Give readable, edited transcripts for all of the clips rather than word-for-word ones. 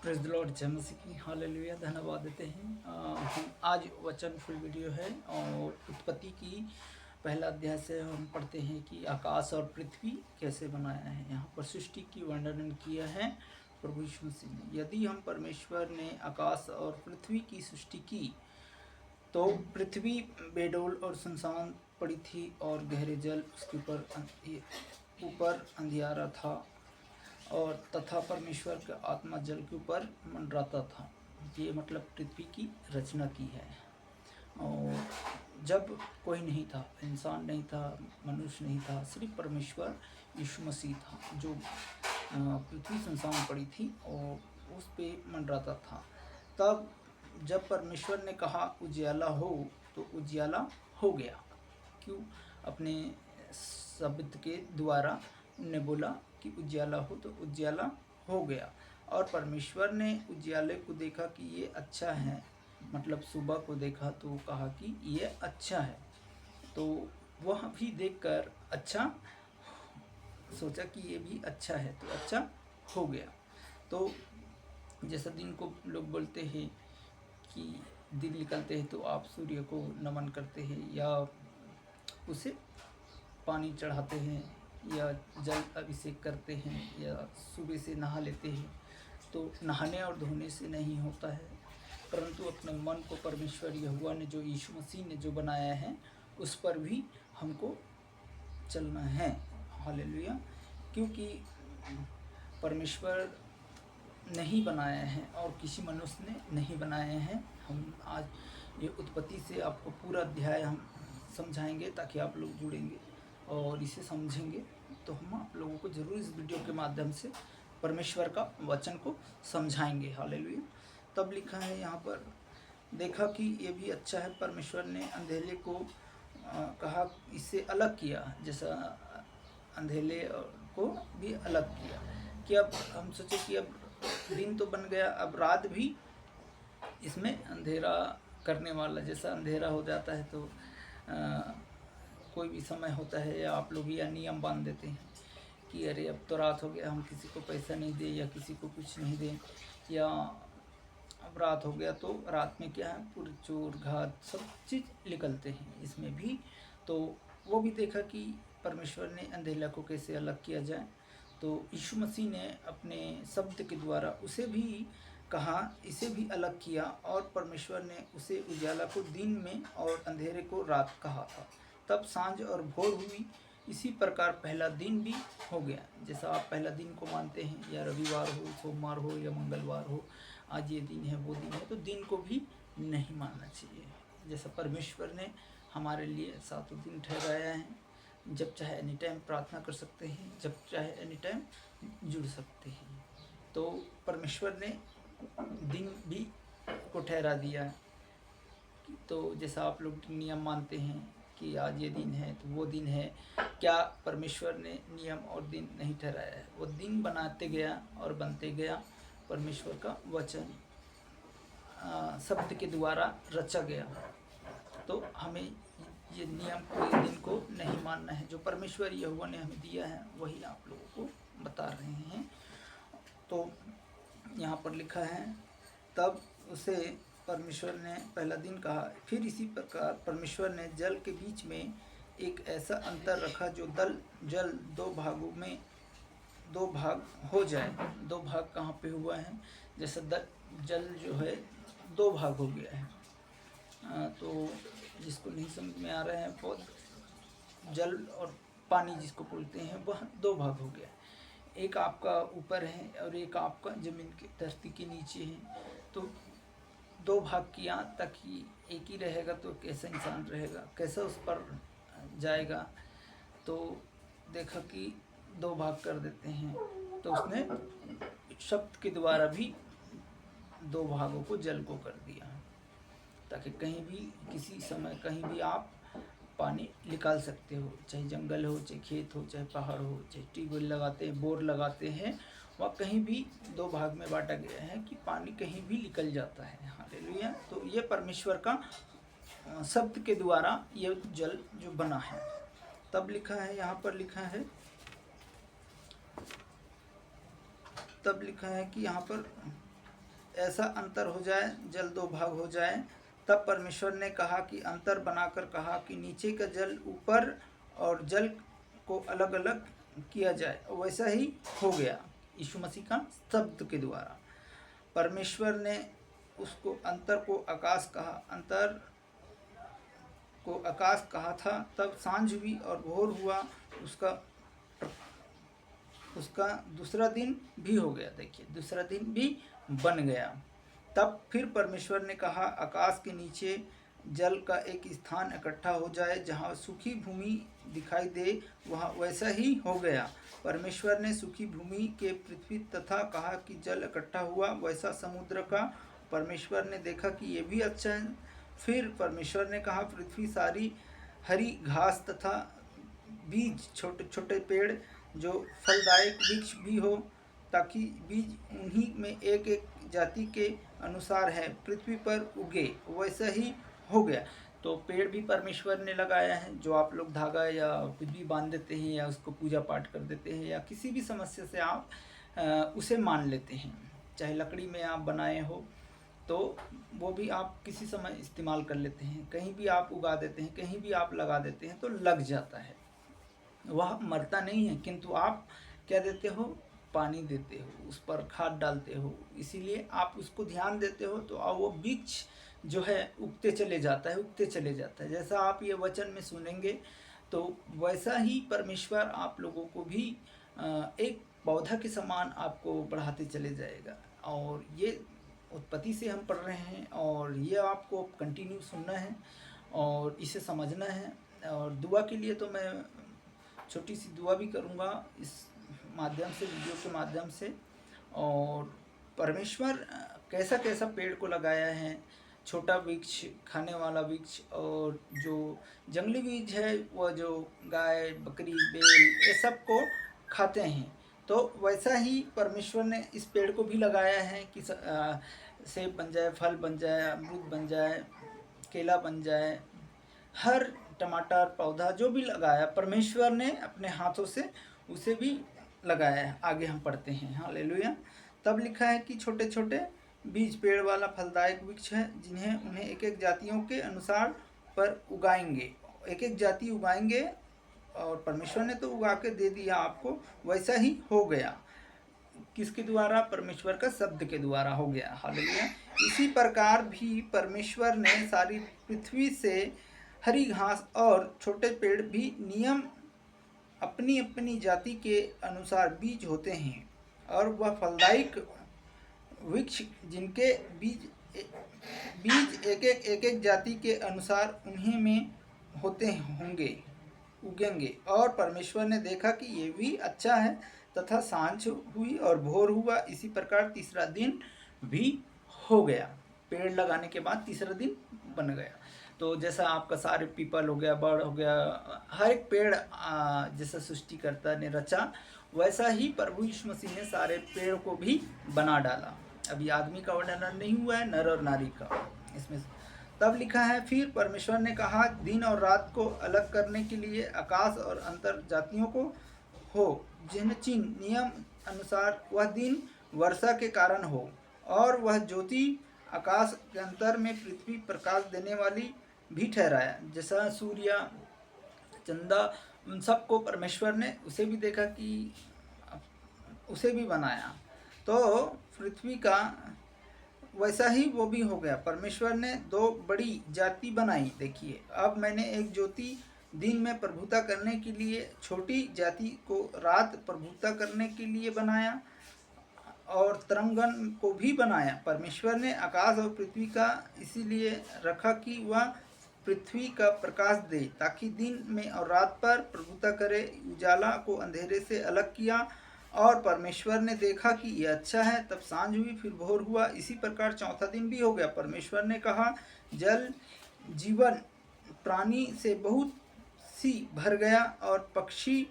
Praise the Lord, जय मसीह की, hallelujah. धन्यवाद देते हैं। हम आज वचन फुल वीडियो है और उत्पत्ति की पहला अध्याय से हम पढ़ते हैं कि आकाश और पृथ्वी कैसे बनाया है। यहाँ पर सृष्टि की वर्णन किया है प्रभु यीशु मसीह ने। यदि हम परमेश्वर ने आकाश और पृथ्वी की सृष्टि की तो पृथ्वी बेडौल और सुनसान पड़ी थी और गहरे जल उसके ऊपर अंधियारा था और तथा परमेश्वर का आत्मा जल के ऊपर मंडराता था। ये मतलब पृथ्वी की रचना की है। और जब कोई नहीं था, इंसान नहीं था, मनुष्य नहीं था, सिर्फ परमेश्वर यीशु मसीह था जो पृथ्वी सुनसान पड़ी थी और उस पे मंडराता था। तब जब परमेश्वर ने कहा उजियाला हो तो उजियाला हो गया। क्यों? अपने शब्द के द्वारा उन्होंने बोला कि उजियाला हो तो उजियाला हो गया। और परमेश्वर ने उजियाले को देखा कि ये अच्छा है, मतलब सुबह को देखा तो कहा कि ये अच्छा है। तो वह भी देखकर अच्छा सोचा कि ये भी अच्छा है, तो अच्छा हो गया। तो जैसा दिन को लोग बोलते हैं कि दिन निकलते हैं तो आप सूर्य को नमन करते हैं या उसे पानी चढ़ाते हैं या जल अभिषेक करते हैं या सुबह से नहा लेते हैं। तो नहाने और धोने से नहीं होता है, परंतु अपने मन को परमेश्वर यहोवा ने जो यीशु मसीह ने जो बनाया है उस पर भी हमको चलना है। हालेलुया। क्योंकि परमेश्वर नहीं बनाया है और किसी मनुष्य ने नहीं बनाए हैं। हम आज ये उत्पत्ति से आपको पूरा अध्याय हम समझाएंगे ताकि आप लोग जुड़ेंगे और इसे समझेंगे। तो हम आप लोगों को जरूर इस वीडियो के माध्यम से परमेश्वर का वचन को समझाएंगे। हालेलुया। तब लिखा है यहाँ पर, देखा कि ये भी अच्छा है। परमेश्वर ने अंधेरे को कहा इससे अलग किया, जैसा अंधेरे को भी अलग किया कि अब हम सोचे कि अब दिन तो बन गया, अब रात भी इसमें अंधेरा करने वाला, जैसा अंधेरा हो जाता है तो कोई भी समय होता है या आप लोग या नियम बांध देते हैं कि अरे अब तो रात हो गया, हम किसी को पैसा नहीं दें या किसी को कुछ नहीं दें, या अब रात हो गया तो रात में क्या है पूरे चोर घात सब चीज़ निकलते हैं इसमें भी। तो वो भी देखा कि परमेश्वर ने अंधेरा को कैसे अलग किया जाए। तो यीशु मसीह ने अपने शब्द के द्वारा उसे भी कहा, इसे भी अलग किया और परमेश्वर ने उसे उजाला को दिन में और अंधेरे को रात कहा था। तब सांझ और भोर हुई। इसी प्रकार पहला दिन भी हो गया। जैसा आप पहला दिन को मानते हैं, या रविवार हो, सोमवार हो या मंगलवार हो, आज ये दिन है वो दिन है, तो दिन को भी नहीं मानना चाहिए। जैसा परमेश्वर ने हमारे लिए 7 दिन ठहराया है, जब चाहे एनी टाइम प्रार्थना कर सकते हैं, जब चाहे एनी टाइम जुड़ सकते हैं। तो परमेश्वर ने दिन भी को ठहरा दिया है। तो जैसा आप लोग नियम मानते हैं कि आज ये दिन है तो वो दिन है, क्या परमेश्वर ने नियम और दिन नहीं ठहराया है? वो दिन बनाते गया और बनते गया। परमेश्वर का वचन शब्द के द्वारा रचा गया। तो हमें ये नियम को, ये दिन को नहीं मानना है। जो परमेश्वर यहोवा ने हमें दिया है वही आप लोगों को बता रहे हैं। तो यहाँ पर लिखा है, तब उसे परमेश्वर ने पहला दिन कहा। फिर इसी प्रकार परमेश्वर ने जल के बीच में एक ऐसा अंतर रखा जो जल 2 भागों में 2 भाग हो जाए। 2 भाग कहाँ पे हुआ है? जैसे जल जो है 2 भाग हो गया है। तो जिसको नहीं समझ में आ रहा है, बहुत जल और पानी जिसको बोलते हैं वह 2 भाग हो गया। एक आपका ऊपर है और एक आपका जमीन के धरती के नीचे है। तो 2 भाग किया ताकि एक ही रहेगा तो कैसा इंसान रहेगा, कैसा उस पर जाएगा। तो देखा कि 2 भाग कर देते हैं, तो उसने शब्द के द्वारा भी 2 भागों को जल को कर दिया ताकि कहीं भी किसी समय कहीं भी आप पानी निकाल सकते हो, चाहे जंगल हो, चाहे खेत हो, चाहे पहाड़ हो, चाहे ट्यूबवेल लगाते हैं, बोर लगाते हैं, वह कहीं भी 2 भाग में बांटा गया है कि पानी कहीं भी निकल जाता है। हालेलुया। तो ये परमेश्वर का शब्द के द्वारा ये जल जो बना है। तब लिखा है, यहाँ पर लिखा है, तब लिखा है कि यहाँ पर ऐसा अंतर हो जाए, जल दो भाग हो जाए। तब परमेश्वर ने कहा कि अंतर बनाकर कहा कि नीचे का जल ऊपर और जल को अलग अलग किया जाए। वैसा ही हो गया यीशु मसीह का शब्द के द्वारा। परमेश्वर ने उसको अंतर को आकाश कहा, अंतर को आकाश कहा था। तब सांझ हुई और भोर हुआ, उसका दूसरा दिन भी हो गया। देखिए, दूसरा दिन भी बन गया। तब फिर परमेश्वर ने कहा आकाश के नीचे जल का एक स्थान इकट्ठा हो जाए, जहाँ सूखी भूमि दिखाई दे, वहाँ वैसा ही हो गया। परमेश्वर ने सूखी भूमि के पृथ्वी तथा कहा कि जल इकट्ठा हुआ वैसा समुद्र का। परमेश्वर ने देखा कि ये भी अच्छा है। फिर परमेश्वर ने कहा पृथ्वी सारी हरी घास तथा बीज, छोटे छोटे पेड़ जो फलदायक वृक्ष भी हो, ताकि बीज उन्हीं में एक एक जाति के अनुसार है पृथ्वी पर उगे, वैसा ही हो गया। तो पेड़ भी परमेश्वर ने लगाया है, जो आप लोग धागा या कुछ भी बांध देते हैं या उसको पूजा पाठ कर देते हैं या किसी भी समस्या से आप उसे मान लेते हैं। चाहे लकड़ी में आप बनाए हो तो वो भी आप किसी समय इस्तेमाल कर लेते हैं, कहीं भी आप उगा देते हैं, कहीं भी आप लगा देते हैं तो लग जाता है, वह मरता नहीं है। किंतु आप क्या देते हो, पानी देते हो, उस पर खाद डालते हो, इसीलिए आप उसको ध्यान देते हो, तो वो वृक्ष जो है उगते चले जाता है, उगते चले जाता है। जैसा आप ये वचन में सुनेंगे तो वैसा ही परमेश्वर आप लोगों को भी एक पौधा के समान आपको बढ़ाते चले जाएगा। और ये उत्पत्ति से हम पढ़ रहे हैं और ये आपको कंटिन्यू सुनना है और इसे समझना है। और दुआ के लिए तो मैं छोटी सी दुआ भी करूँगा इस माध्यम से, वीडियो के माध्यम से। और परमेश्वर कैसा कैसा पेड़ को लगाया है, छोटा वृक्ष, खाने वाला वृक्ष, और जो जंगली वृक्ष है वह जो गाय बकरी बैल ये सब को खाते हैं, तो वैसा ही परमेश्वर ने इस पेड़ को भी लगाया है कि सेब बन जाए, फल बन जाए, अमरूद बन जाए, केला बन जाए, हर टमाटर पौधा जो भी लगाया परमेश्वर ने अपने हाथों से उसे भी लगाया है। आगे हम पढ़ते हैं, हालेलुया। तब लिखा है कि छोटे छोटे बीज पेड़ वाला फलदायक वृक्ष है, जिन्हें उन्हें एक एक जातियों के अनुसार पर उगाएंगे, एक एक जाति उगाएंगे। और परमेश्वर ने तो उगा के दे दिया आपको, वैसा ही हो गया। किसके द्वारा? परमेश्वर का शब्द के द्वारा हो गया, हालेलुया। इसी प्रकार भी परमेश्वर ने सारी पृथ्वी से हरी घास और छोटे पेड़ भी नियम अपनी अपनी जाति के अनुसार बीज होते हैं, और वह फलदायक वृक्ष जिनके बीज एक एक जाति के अनुसार उन्हीं में होते होंगे, उगेंगे। और परमेश्वर ने देखा कि ये भी अच्छा है, तथा सांझ हुई और भोर हुआ, इसी प्रकार तीसरा दिन भी हो गया। पेड़ लगाने के बाद तीसरा दिन बन गया। तो जैसा आपका सारे पीपल हो गया, बड़ हो गया, हर एक पेड़ जैसा सृष्टिकर्ता ने रचा, वैसा ही प्रभु यीशु मसीह ने सारे पेड़ को भी बना डाला। अभी आदमी का वर्णन नहीं हुआ है, नर और नारी का इसमें। तब लिखा है, फिर परमेश्वर ने कहा दिन और रात को अलग करने के लिए आकाश और अंतर जातियों को हो, जिन चिन्ह नियम अनुसार वह दिन वर्षा के कारण हो, और वह ज्योति आकाश के अंतर में पृथ्वी प्रकाश देने वाली भी ठहराया। जैसा सूर्य चंदा उन सबको परमेश्वर ने उसे भी देखा कि उसे भी बनाया, तो पृथ्वी का वैसा ही वो भी हो गया। परमेश्वर ने दो बड़ी जाति बनाई। देखिए, अब मैंने एक ज्योति दिन में प्रभुता करने के लिए, छोटी जाति को रात प्रभुता करने के लिए बनाया, और तरंगन को भी बनाया। परमेश्वर ने आकाश और पृथ्वी का इसीलिए रखा कि वह पृथ्वी का प्रकाश दे, ताकि दिन में और रात पर प्रभुता करे। उजाला को अंधेरे से अलग किया, और परमेश्वर ने देखा कि यह अच्छा है। तब सांझ हुई, फिर भोर हुआ, इसी प्रकार चौथा दिन भी हो गया। परमेश्वर ने कहा जल जीवन प्राणी से बहुत सी भर गया, और पक्षी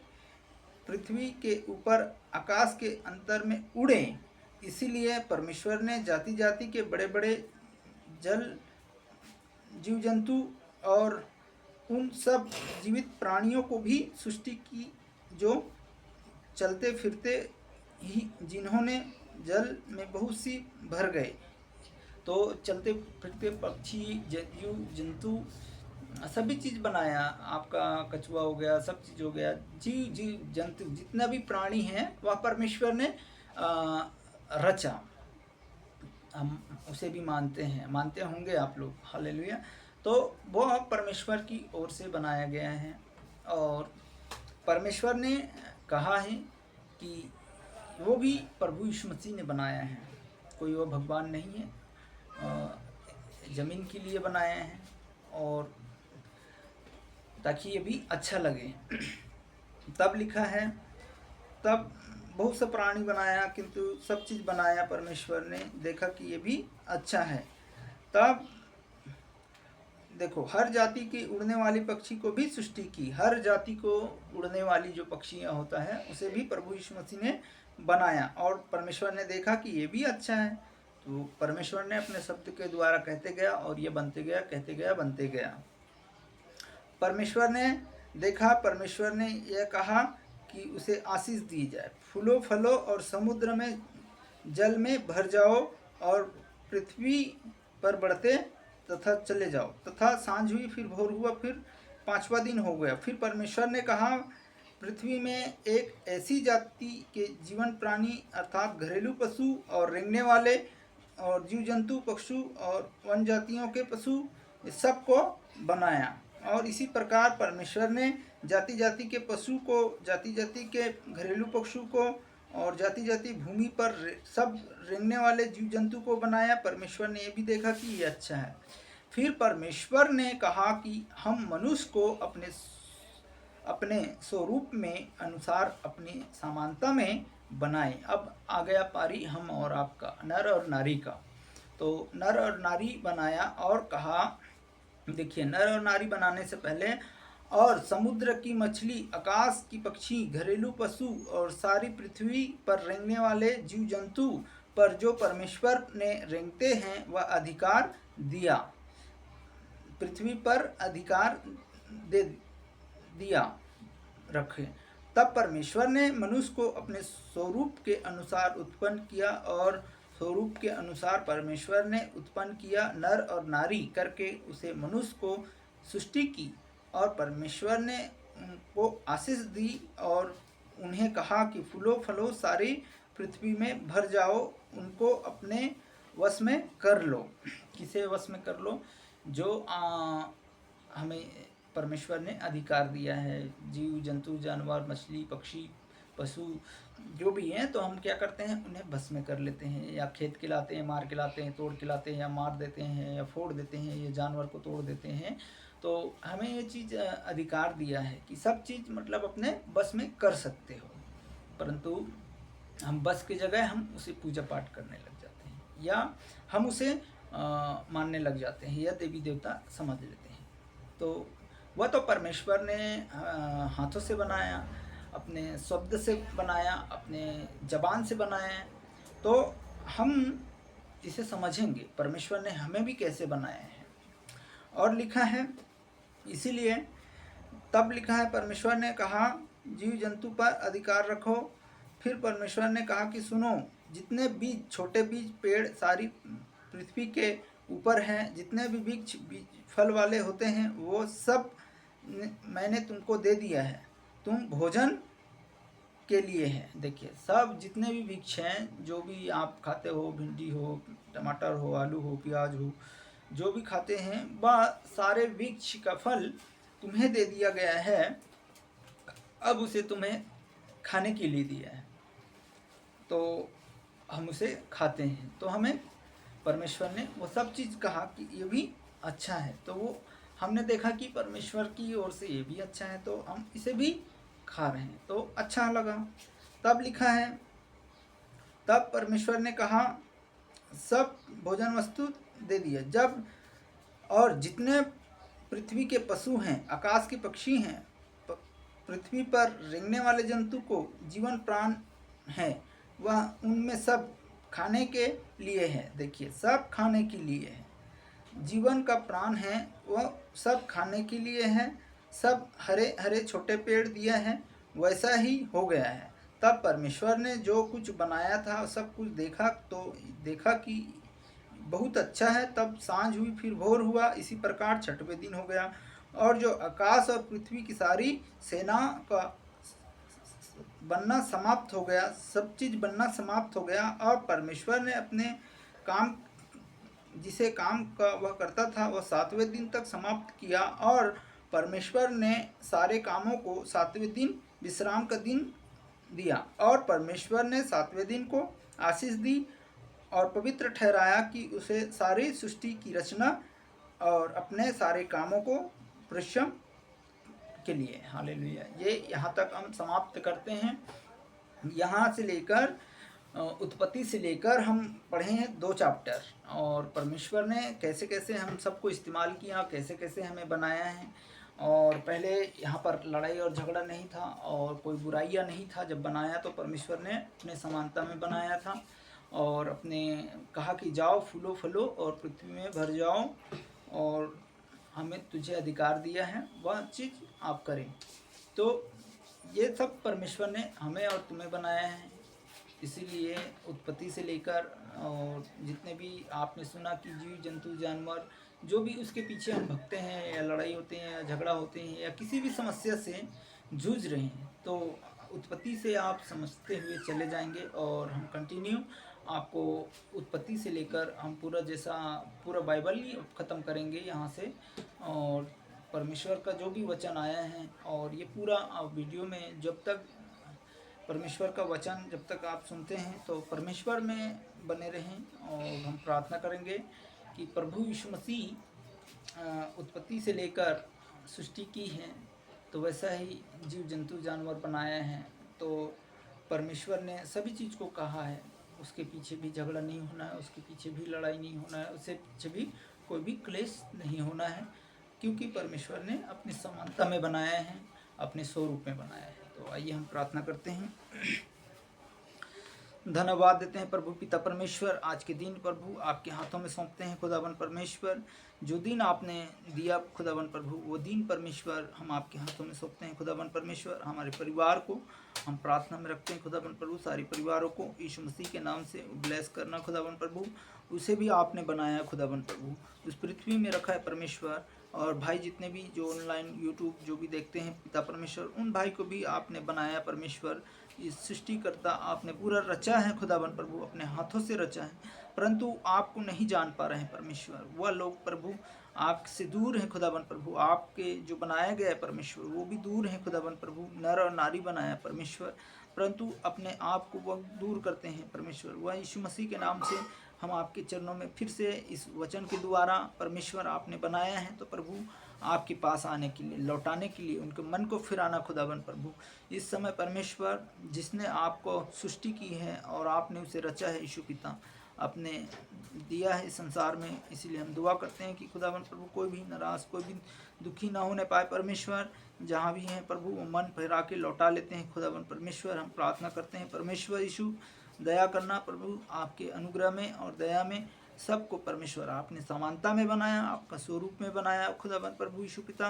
पृथ्वी के ऊपर आकाश के अंतर में उड़े। इसीलिए परमेश्वर ने जाति जाति के बड़े बड़े जल जीव जंतु और उन सब जीवित प्राणियों को भी सृष्टि की, जो चलते फिरते ही, जिन्होंने जल में बहुत सी भर गए। तो चलते फिरते पक्षी, जीव जंतु सभी चीज़ बनाया, आपका कछुआ हो गया, सब चीज़ हो गया, जीव जीव जंतु जितना भी प्राणी हैं वह परमेश्वर ने रचा। हम उसे भी मानते हैं, मानते होंगे आप लोग, हालेलुया। तो वो परमेश्वर की ओर से बनाया गया है और परमेश्वर ने कहा है कि वो भी प्रभु यीशु मसीह ने बनाया है, कोई वो भगवान नहीं है। ज़मीन के लिए बनाया है और ताकि ये भी अच्छा लगे। तब लिखा है, तब बहुत सा प्राणी बनाया, किंतु सब चीज़ बनाया परमेश्वर ने, देखा कि ये भी अच्छा है। तब देखो, हर जाति की उड़ने वाली पक्षी को भी सृष्टि की। हर जाति को उड़ने वाली जो पक्षियाँ होता है उसे भी प्रभु यीशु मसीह ने बनाया और परमेश्वर ने देखा कि ये भी अच्छा है। तो परमेश्वर ने अपने शब्द के द्वारा कहते गया और ये बनते गया, कहते गया, बनते गया। परमेश्वर ने देखा, परमेश्वर ने यह कहा कि उसे आशीष दी जाए, फूलो फलो और समुद्र में जल में भर जाओ और पृथ्वी पर बढ़ते तथा चले जाओ। तथा सांझ हुई, फिर भोर हुआ, फिर 5वां दिन हो गया। फिर परमेश्वर ने कहा, पृथ्वी में एक ऐसी जाति के जीवन प्राणी अर्थात घरेलू पशु और रेंगने वाले और जीव जंतु, पशु और वन जातियों के पशु, इस सब को बनाया। और इसी प्रकार परमेश्वर ने जाति जाति के पशु को, जाति जाति के घरेलू पशु को और जाति जाति भूमि पर सब रेंगने वाले जीव जंतु को बनाया। परमेश्वर ने ये भी देखा कि ये अच्छा है। फिर परमेश्वर ने कहा कि हम मनुष्य को अपने स्वरूप में अनुसार अपनी समानता में बनाए। अब आ गया पारी हम और आपका, नर और नारी का। तो नर और नारी बनाया और कहा, देखिए, नर और नारी बनाने से पहले, और समुद्र की मछली, आकाश की पक्षी, घरेलू पशु और सारी पृथ्वी पर रेंगने वाले जीव जंतु पर जो परमेश्वर ने रेंगते हैं वह अधिकार दिया, पृथ्वी पर अधिकार दे दिया रखे। तब परमेश्वर ने मनुष्य को अपने स्वरूप के अनुसार उत्पन्न किया और स्वरूप के अनुसार परमेश्वर ने उत्पन्न किया, नर और नारी करके उसे मनुष्य को सृष्टि की। और परमेश्वर ने उनको आशीष दी और उन्हें कहा कि फूलो फलो सारी पृथ्वी में भर जाओ, उनको अपने वश में कर लो। किसे वश में कर लो? जो हमें परमेश्वर ने अधिकार दिया है, जीव जंतु, जानवर, मछली, पक्षी, पशु जो भी हैं, तो हम क्या करते हैं, उन्हें बस में कर लेते हैं, या खेत के लाते हैं, मार के लाते हैं, तोड़ के लाते हैं, या मार देते हैं, या फोड़ देते हैं, या जानवर को तोड़ देते हैं। तो हमें ये चीज़ अधिकार दिया है कि सब चीज़ मतलब अपने बस में कर सकते हो, परंतु हम बस की जगह हम उसे पूजा पाठ करने लग जाते हैं, या हम उसे मानने लग जाते हैं, या देवी देवता समझ लेते हैं। तो वह तो परमेश्वर ने हाथों से बनाया, अपने शब्द से बनाया, अपने जबान से बनाया। तो हम इसे समझेंगे परमेश्वर ने हमें भी कैसे बनाया है। और लिखा है, इसीलिए तब लिखा है, परमेश्वर ने कहा जीव जंतु पर अधिकार रखो। फिर परमेश्वर ने कहा कि सुनो, जितने बीज, छोटे बीज, पेड़ सारी पृथ्वी के ऊपर हैं, जितने भी वृक्ष फल वाले होते हैं, वो सब मैंने तुमको दे दिया है, तुम भोजन के लिए है। देखिए, सब जितने भी वृक्ष हैं, जो भी आप खाते हो, भिंडी हो, टमाटर हो, आलू हो, प्याज हो, जो भी खाते हैं, वह सारे वृक्ष का फल तुम्हें दे दिया गया है। अब उसे तुम्हें खाने के लिए दिया है, तो हम उसे खाते हैं। तो हमें परमेश्वर ने वो सब चीज़ कहा कि ये भी अच्छा है, तो वो हमने देखा कि परमेश्वर की ओर से ये भी अच्छा है, तो हम इसे भी खा रहे हैं, तो अच्छा लगा। तब लिखा है, तब परमेश्वर ने कहा सब भोजन वस्तु दे दिया जब, और जितने पृथ्वी के पशु हैं, आकाश के पक्षी हैं, पृथ्वी पर रेंगने वाले जंतु को जीवन प्राण है, वह उनमें सब खाने के लिए है। देखिए, सब खाने के लिए है, जीवन का प्राण है, वह सब खाने के लिए है। सब हरे हरे छोटे पेड़ दिया है, वैसा ही हो गया है। तब परमेश्वर ने जो कुछ बनाया था सब कुछ देखा, तो देखा कि बहुत अच्छा है। तब सांझ हुई, फिर भोर हुआ, इसी प्रकार छठवें दिन हो गया। और जो आकाश और पृथ्वी की सारी सेना का बनना समाप्त हो गया, सब चीज़ बनना समाप्त हो गया, और परमेश्वर ने अपने काम, जिसे काम का वह करता था, वह सातवें दिन तक समाप्त किया। और परमेश्वर ने सारे कामों को सातवें दिन विश्राम का दिन दिया। और परमेश्वर ने सातवें दिन को आशीष दी और पवित्र ठहराया कि उसे सारी सृष्टि की रचना और अपने सारे कामों को परिश्रम के लिए। हालेलुया। ये यहाँ तक हम समाप्त करते हैं। यहाँ से लेकर उत्पत्ति से लेकर हम पढ़े हैं 2 चैप्टर, और परमेश्वर ने कैसे कैसे हम सबको इस्तेमाल किया, कैसे कैसे हमें बनाया है। और पहले यहाँ पर लड़ाई और झगड़ा नहीं था और कोई बुराइयाँ नहीं था। जब बनाया तो परमेश्वर ने अपने समानता में बनाया था, और अपने कहा कि जाओ फूलो फलो और पृथ्वी में भर जाओ, और हमें तुझे अधिकार दिया है, वह चीज़ आप करें। तो ये सब परमेश्वर ने हमें और तुम्हें बनाया है। इसीलिए उत्पत्ति से लेकर और जितने भी आपने सुना कि जीव जंतु जानवर जो भी उसके पीछे हम भगते हैं, या लड़ाई होते हैं, या झगड़ा होते हैं, या किसी भी समस्या से जूझ रहे हैं, तो उत्पत्ति से आप समझते हुए चले जाएंगे। और हम कंटिन्यू आपको उत्पत्ति से लेकर हम पूरा बाइबल ही ख़त्म करेंगे यहाँ से। और परमेश्वर का जो भी वचन आया है, और ये पूरा वीडियो में जब तक परमेश्वर का वचन जब तक आप सुनते हैं तो परमेश्वर में बने रहें। और हम प्रार्थना करेंगे कि प्रभु यीशु मसीह उत्पत्ति से लेकर सृष्टि की है, तो वैसा ही जीव जंतु जानवर बनाया है। तो परमेश्वर ने सभी चीज़ को कहा है, उसके पीछे भी झगड़ा नहीं होना है, उसके पीछे भी लड़ाई नहीं होना है, उसके पीछे भी कोई भी क्लेश नहीं होना है, क्योंकि परमेश्वर ने अपनी समानता में बनाया है, अपने स्वरूप में बनाया है। तो आइए हम प्रार्थना करते हैं। धन्यवाद देते हैं प्रभु पिता परमेश्वर, आज के दिन प्रभु आपके हाथों में सौंपते हैं खुदावन परमेश्वर। जो दिन आपने दिया खुदावन प्रभु, वो दिन परमेश्वर हम आपके हाथों में सौंपते हैं खुदावन परमेश्वर। हमारे परिवार को हम प्रार्थना में रखते हैं खुदावन प्रभु, सारे परिवारों को यीशु मसीह के नाम से ब्लेस करना खुदावन प्रभु। उसे भी आपने बनाया खुदावन प्रभु, उस पृथ्वी में रखा है परमेश्वर। और भाई जितने भी जो ऑनलाइन यूट्यूब जो भी देखते हैं पिता परमेश्वर, उन भाई को भी आपने बनाया परमेश्वर। इस सृष्टिकर्ता आपने पूरा रचा है खुदावन प्रभु, अपने हाथों से रचा है, परंतु आपको नहीं जान पा रहे हैं परमेश्वर। वह लोग प्रभु आपसे दूर हैं खुदावन प्रभु, आपके जो बनाया गया है परमेश्वर वो भी दूर हैं खुदावन प्रभु। नर और नारी बनाया परमेश्वर, परंतु अपने आप को वह दूर करते हैं परमेश्वर। वह यीशु मसीह के नाम से हम आपके चरणों में फिर से इस वचन के द्वारा परमेश्वर आपने बनाया है, तो प्रभु आपके पास आने के लिए, लौटाने के लिए, उनके मन को फिराना खुदावन प्रभु। इस समय परमेश्वर जिसने आपको सृष्टि की है और आपने उसे रचा है, यीशु पिता आपने दिया है संसार में, इसीलिए हम दुआ करते हैं कि खुदावन प्रभु कोई भी नाराज, कोई भी दुखी ना होने पाए परमेश्वर। जहाँ भी हैं प्रभु वो मन फिरा के लौटा लेते हैं खुदावन परमेश्वर। हम प्रार्थना करते हैं परमेश्वर यीशु दया करना प्रभु, आपके अनुग्रह में और दया में सबको परमेश्वर आपने समानता में बनाया, आपका स्वरूप में बनाया खुदावन प्रभु यीशु पिता।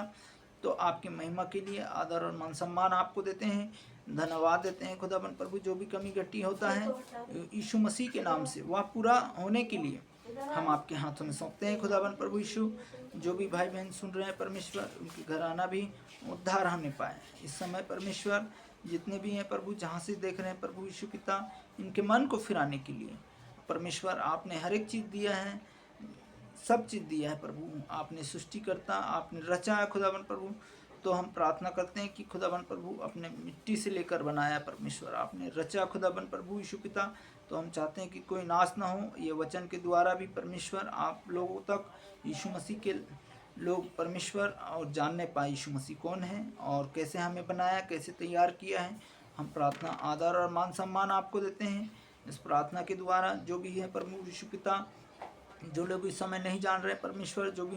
तो आपके महिमा के लिए आदर और मान सम्मान आपको देते हैं, धन्यवाद देते हैं खुदावन प्रभु। जो भी कमी घटी होता है यीशु मसीह के नाम से वह पूरा होने के लिए हम आपके हाथों में सौंपते हैं खुदावन प्रभु यीशु। जो भी भाई बहन सुन रहे हैं परमेश्वर, उनके घराना भी उद्धार होने पाए इस समय परमेश्वर। जितने भी हैं प्रभु, जहाँ से देख रहे हैं प्रभु यीशु पिता, इनके मन को फिराने के लिए परमेश्वर आपने हर एक चीज़ दिया है, सब चीज़ दिया है प्रभु। आपने सृष्टिकर्ता, आपने रचा है खुदावन प्रभु। तो हम प्रार्थना करते हैं कि खुदावन प्रभु अपने मिट्टी से लेकर बनाया परमेश्वर, आपने रचा खुदावन प्रभु यीशु पिता। तो हम चाहते हैं कि कोई नाश ना हो, ये वचन के द्वारा भी परमेश्वर आप लोगों तक यीशु मसीह के लोग परमेश्वर और जानने पाए यीशु मसीह कौन है और कैसे हमें बनाया, कैसे तैयार किया है। हम प्रार्थना आदर और मान सम्मान आपको देते हैं इस प्रार्थना के द्वारा। जो भी है प्रभु यीशु पिता, जो लोग इस समय नहीं जान रहे परमेश्वर, जो भी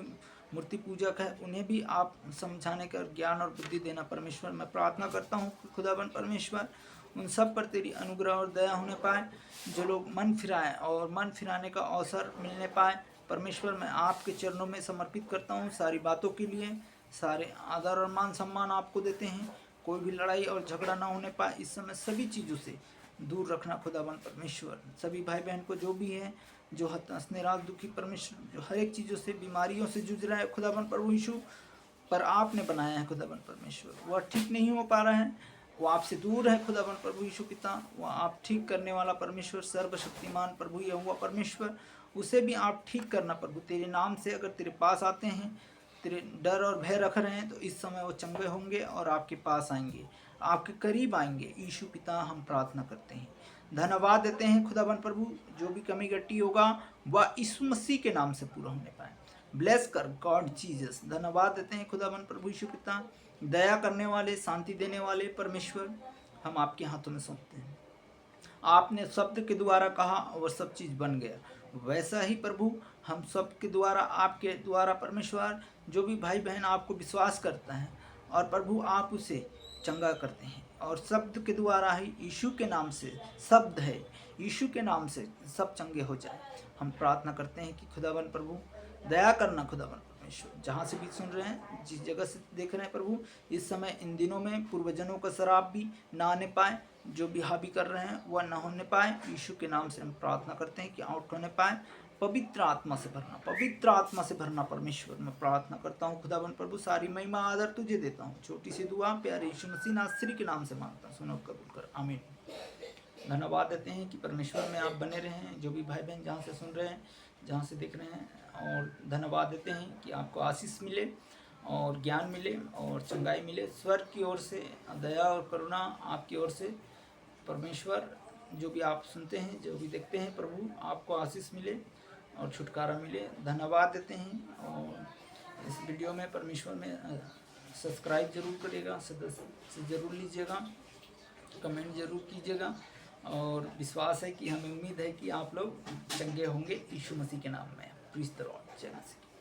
मूर्ति पूजक है, उन्हें भी आप समझाने का ज्ञान और बुद्धि देना परमेश्वर। मैं प्रार्थना करता हूँ खुदावन परमेश्वर उन सब पर तेरी अनुग्रह और दया होने पाए, जो लोग मन फिराएं और मन फिराने का अवसर मिलने पाए परमेश्वर। मैं आपके चरणों में समर्पित करता हूँ सारी बातों के लिए। सारे आदर और मान सम्मान आपको देते हैं। कोई भी लड़ाई और झगड़ा ना होने पाए इस समय, सभी चीज़ों से दूर रखना खुदावन परमेश्वर। सभी भाई बहन को जो भी है जो हताश निराश दुखी परमेश्वर, जो हर एक चीज़ों से बीमारियों से जूझ रहा है खुदावन प्रभु यीशु, पर आपने बनाया है खुदावन परमेश्वर, वह ठीक नहीं हो पा रहा है, वो आपसे दूर है खुदावन प्रभु यीशु पिता, वह आप ठीक करने वाला परमेश्वर, सर्वशक्तिमान प्रभु यहोवा परमेश्वर, उसे भी आप ठीक करना प्रभु। तेरे नाम से अगर तेरे पास आते हैं, तेरे डर और भय रख रहे हैं, तो इस समय वो चंगे होंगे और आपके पास आएंगे, आपके करीब आएंगे। यीशु पिता हम प्रार्थना करते हैं, धन्यवाद देते हैं खुदावन प्रभु, जो भी कमी गट्टी होगा वह यीशु मसीह के नाम से पूरा होने पाए। ब्लेस कर गॉड जीसस, धन्यवाद देते हैं खुदावन प्रभु यीशु पिता, दया करने वाले, शांति देने वाले परमेश्वर, हम आपके हाथों में सौंपते हैं। आपने शब्द के द्वारा कहा और सब चीज़ बन गया, वैसा ही प्रभु हम सब के द्वारा, आपके द्वारा परमेश्वर, जो भी भाई बहन आपको विश्वास करता है और प्रभु आप उसे चंगा करते हैं, और शब्द के द्वारा ही, यीशु के नाम से शब्द है, यीशु के नाम से सब चंगे हो जाए। हम प्रार्थना करते हैं कि खुदावन प्रभु दया करना खुदावन परमेश्वर, जहाँ से भी सुन रहे हैं, जिस जगह से देख रहे हैं प्रभु, इस समय इन दिनों में पूर्वजनों का शराब भी ना आने पाए, जो भी हावी कर रहे हैं वह ना होने पाए। यीशु के नाम से हम प्रार्थना करते हैं कि आउट होने पाए, पवित्र आत्मा से भरना, पवित्र आत्मा से भरना परमेश्वर। मैं प्रार्थना करता हूँ खुदावन प्रभु, सारी महिमा आदर तुझे देता हूँ। छोटी सी दुआ प्यारे यीशु मसीह नासरी के नाम से मांगता हूँ, सुनो कबूल कर, आमीन। धन्यवाद देते हैं कि परमेश्वर में आप बने रहें, जो भी भाई बहन जहाँ से सुन रहे हैं, जहाँ से देख रहे हैं, और धन्यवाद देते हैं कि आपको आशीष मिले और ज्ञान मिले और चंगाई मिले, स्वर्ग की ओर से दया और करुणा आपकी ओर से परमेश्वर। जो भी आप सुनते हैं, जो भी देखते हैं प्रभु, आपको आशीष मिले और छुटकारा मिले। धन्यवाद देते हैं, और इस वीडियो में परमेश्वर में सब्सक्राइब जरूर करिएगा, सदस्य जरूर लीजिएगा, कमेंट जरूर कीजिएगा, और विश्वास है कि हमें उम्मीद है कि आप लोग चंगे होंगे यीशु मसीह के नाम में। प्रीज़ द लॉर्ड। जय मसीह।